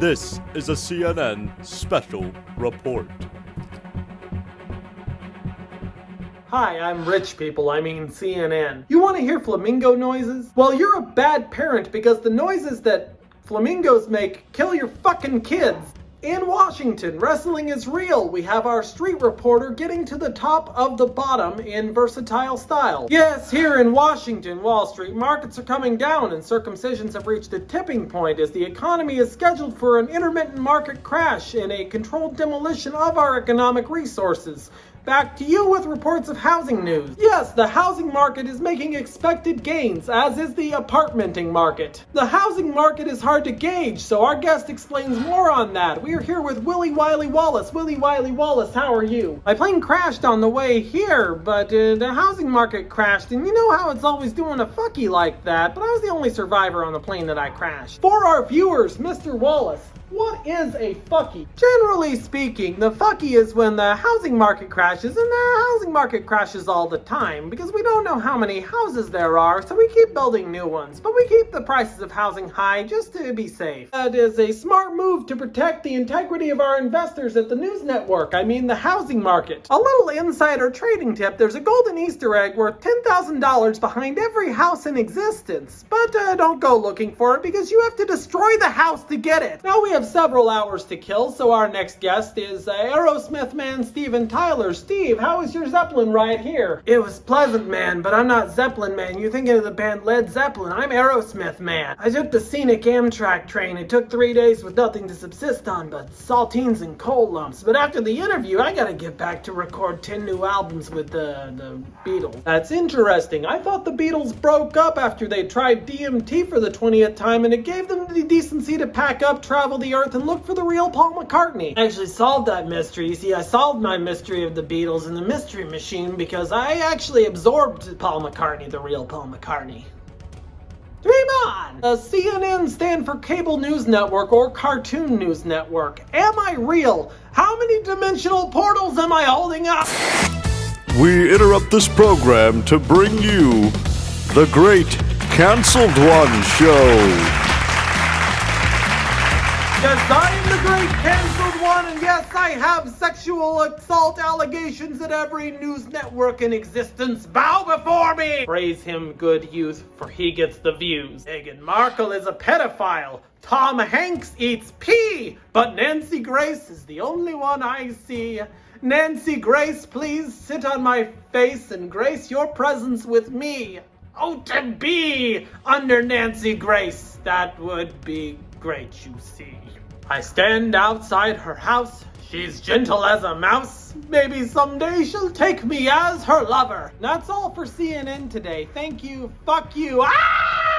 This is a CNN special report. Hi, I'm rich people, I mean CNN. You want to hear flamingo noises? Well, you're a bad parent because the noises that flamingos make kill your fucking kids. In Washington, wrestling is real. We have our street reporter getting to the top of the bottom in versatile style. Yes, here in Washington, Wall Street, markets are coming down and circumcisions have reached a tipping point as the economy is scheduled for an intermittent market crash and a controlled demolition of our economic resources. Back to you with reports of housing news. Yes, the housing market is making expected gains, as is the apartmenting market. The housing market is hard to gauge, so our guest explains more on that. We are here with Willie Wiley Wallace. Willie Wiley Wallace, how are you? My plane crashed on the way here, but the housing market crashed, and you know how it's always doing a fucky like that, but I was the only survivor on the plane that I crashed. For our viewers, Mr. Wallace, what is a fucky? Generally speaking, the fucky is when the housing market crashes, and the housing market crashes all the time because we don't know how many houses there are, so we keep building new ones, but we keep the prices of housing high just to be safe. That is a smart move to protect the integrity of our investors at the news network, I mean the housing market. A little insider trading tip, there's a golden Easter egg worth $10,000 behind every house in existence, but don't go looking for it because you have to destroy the house to get it. Now we have several hours to kill, so our next guest is Aerosmith man Steven Tyler. Steve, how was your Zeppelin ride here? It was pleasant, man, but I'm not Zeppelin man. You're thinking of the band Led Zeppelin. I'm Aerosmith man. I took the scenic Amtrak train. It took 3 days with nothing to subsist on but saltines and coal lumps. But after the interview, I gotta get back to record 10 new albums with the Beatles. That's interesting. I thought the Beatles broke up after they tried DMT for the 20th time, and it gave them the decency to pack up, travel the earth, and look for the real Paul McCartney. I actually solved that mystery. You see, I solved my mystery of the Beatles in the Mystery Machine because I actually absorbed Paul McCartney, the real Paul McCartney. Dream on! CNN stand for Cable News Network or Cartoon News Network. Am I real? How many dimensional portals am I holding up? We interrupt this program to bring you the Great Cancelled One Show. Yes, I am the Great Cancelled One, and yes, I have sexual assault allegations at every news network in existence. Bow before me! Praise him, good youth, for he gets the views. Meghan Markle is a pedophile. Tom Hanks eats pee, but Nancy Grace is the only one I see. Nancy Grace, please sit on my face and grace your presence with me. Oh, to be under Nancy Grace, that would be great, you see. I stand outside her house. She's gentle as a mouse. Maybe someday she'll take me as her lover. That's all for CNN today. Thank you. Fuck you. Ah!